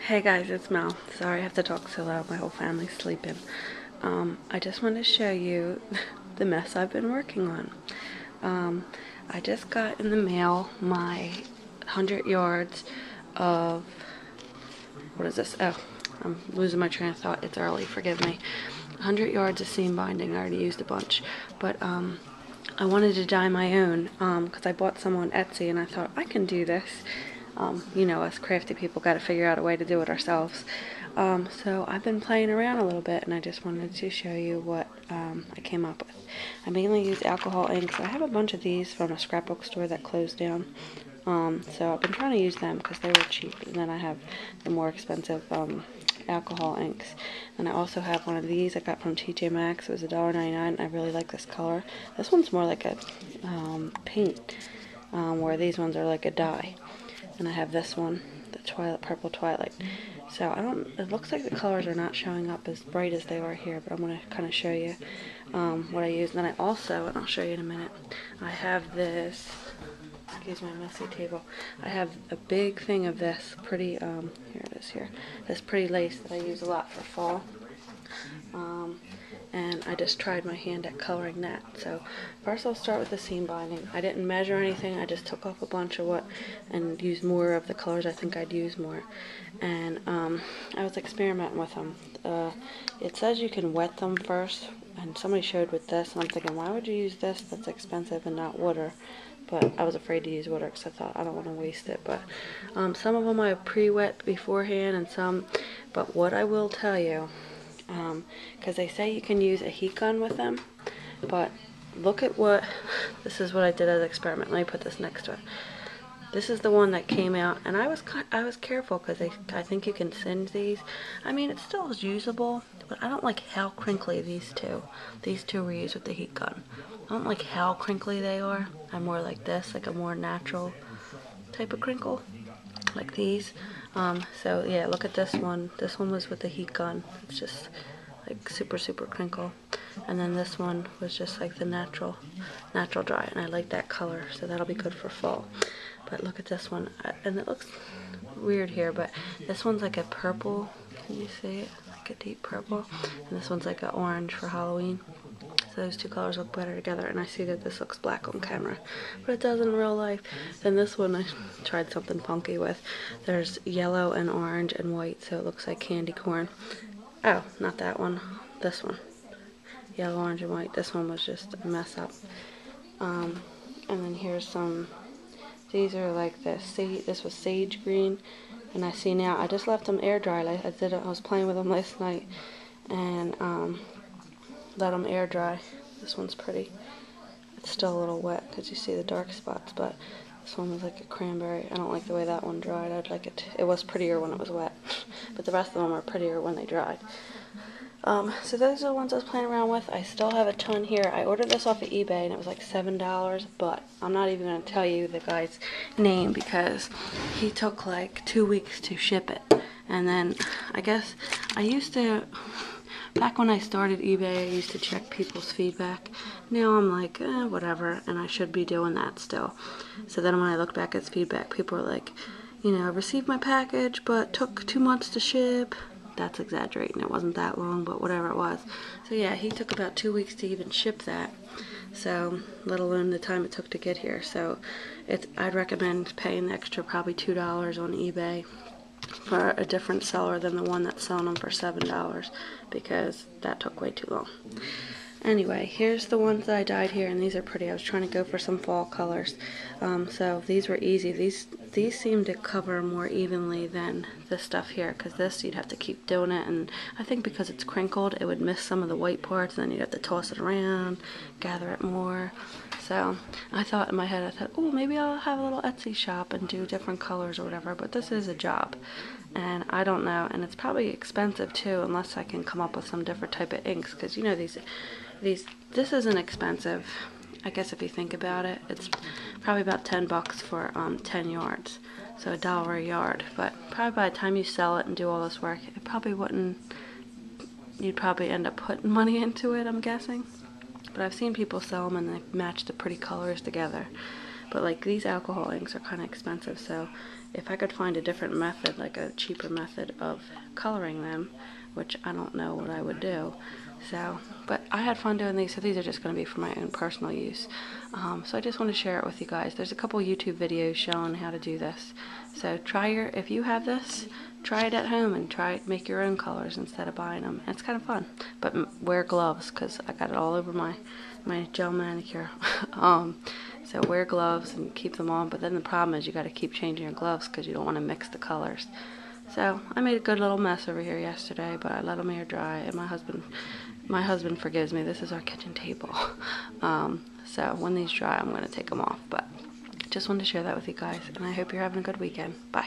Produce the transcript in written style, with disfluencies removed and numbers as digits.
Hey guys, it's Mel. Sorry I have to talk so loud, my whole family's sleeping. I just wanted to show you the mess I've been working on. I just got in the mail my 100 yards of, what is this? Oh, I'm losing my train of thought. It's early, forgive me. 100 yards of seam binding. I already used a bunch. But I wanted to dye my own because I bought some on Etsy and I thought I can do this. You know, us crafty people got to figure out a way to do it ourselves. So I've been playing around a little bit, and I just wanted to show you what I came up with. I mainly use alcohol inks. I have a bunch of these from a scrapbook store that closed down. So I've been trying to use them because they were cheap, and then I have the more expensive alcohol inks. And I also have one of these I got from TJ Maxx. It was $1.99. I really like this color. This one's more like a paint, where these ones are like a dye. And I have this one, the purple Twilight. So it looks like the colors are not showing up as bright as they are here, but I'm going to kind of show you what I use. And then I also, and I'll show you in a minute, I have this, excuse my messy table, I have a big thing of this pretty, here it is here, this pretty lace that I use a lot for fall. And I just tried my hand at coloring that. So first I'll start with the seam binding. I didn't measure anything, I just took off a bunch of and used more of the colors I think I'd use more. And I was experimenting with them. It says you can wet them first, and somebody showed with this, and I'm thinking, why would you use this that's expensive and not water? But I was afraid to use water because I thought I don't want to waste it. But some of them I pre-wet beforehand, and some, but what I will tell you, because they say you can use a heat gun with them, but look at this is what I did as an experiment. Let me put this next to it. This is the one that came out, and I was careful because I think you can singe these. I mean, it still is usable, but I don't like how crinkly these two were used with the heat gun. I don't like how crinkly they are. I'm more like this, like a more natural type of crinkle, like these. So yeah, look at this one. This one was with the heat gun. It's just like super crinkle. And then this one was just like the natural dry, and I like that color, so that'll be good for fall. But look at this one, and it looks weird here, but this one's like a purple. Can you see it? Like a deep purple. And this one's like an orange for Halloween. So those two colors look better together, and I see that this looks black on camera, but it does in real life. Then this one I tried something funky with. There's yellow and orange and white, so it looks like candy corn. Oh, not that one. This one. Yellow, orange, and white. This one was just a mess up. And then here's some. These are like this was sage green, and I see now. I just left them air dry. I was playing with them last night, and let them air dry. This one's pretty. It's still a little wet because you see the dark spots, but this one was like a cranberry. I don't like the way that one dried. I'd like it. It was prettier when it was wet, but the rest of them are prettier when they dried. So those are the ones I was playing around with. I still have a ton here. I ordered this off of eBay and it was like $7, but I'm not even going to tell you the guy's name because he took like 2 weeks to ship it. And then I guess I used to, back when I started eBay, I used to check people's feedback. Now I'm like, whatever, and I should be doing that still. So then when I look back at his feedback, people are like, you know, I received my package, but took 2 months to ship. That's exaggerating. It wasn't that long, but whatever it was. So yeah, he took about 2 weeks to even ship that. So, let alone the time it took to get here. So, I'd recommend paying the extra probably $2 on eBay for a different seller than the one that's selling them for $7, because that took way too long. Anyway, here's the ones that I dyed here, and these are pretty. I was trying to go for some fall colors, so these were easy. These seem to cover more evenly than this stuff here, because this you'd have to keep doing it, and I think because it's crinkled, it would miss some of the white parts, and then you'd have to toss it around, gather it more. So I thought in my head, oh, maybe I'll have a little Etsy shop and do different colors or whatever, but this is a job, and I don't know, and it's probably expensive too, unless I can come up with some different type of inks, because you know this isn't expensive. I guess if you think about it, it's probably about $10 for 10 yards, so $1 a yard. But probably by the time you sell it and do all this work, it probably wouldn't. You'd probably end up putting money into it, I'm guessing. But I've seen people sell them and they match the pretty colors together. But like these alcohol inks are kind of expensive, so if I could find a different method, like a cheaper method of coloring them, which I don't know what I would do. So, but I had fun doing these, so these are just going to be for my own personal use. So I just want to share it with you guys. There's a couple YouTube videos showing how to do this. So if you have this, try it at home and make your own colors instead of buying them. It's kind of fun, but wear gloves because I got it all over my gel manicure. So wear gloves and keep them on, but then the problem is you got to keep changing your gloves because you don't want to mix the colors. So I made a good little mess over here yesterday, but I let them air dry, and my husband forgives me. This is our kitchen table. So when these dry, I'm going to take them off, but just wanted to share that with you guys, and I hope you're having a good weekend. Bye.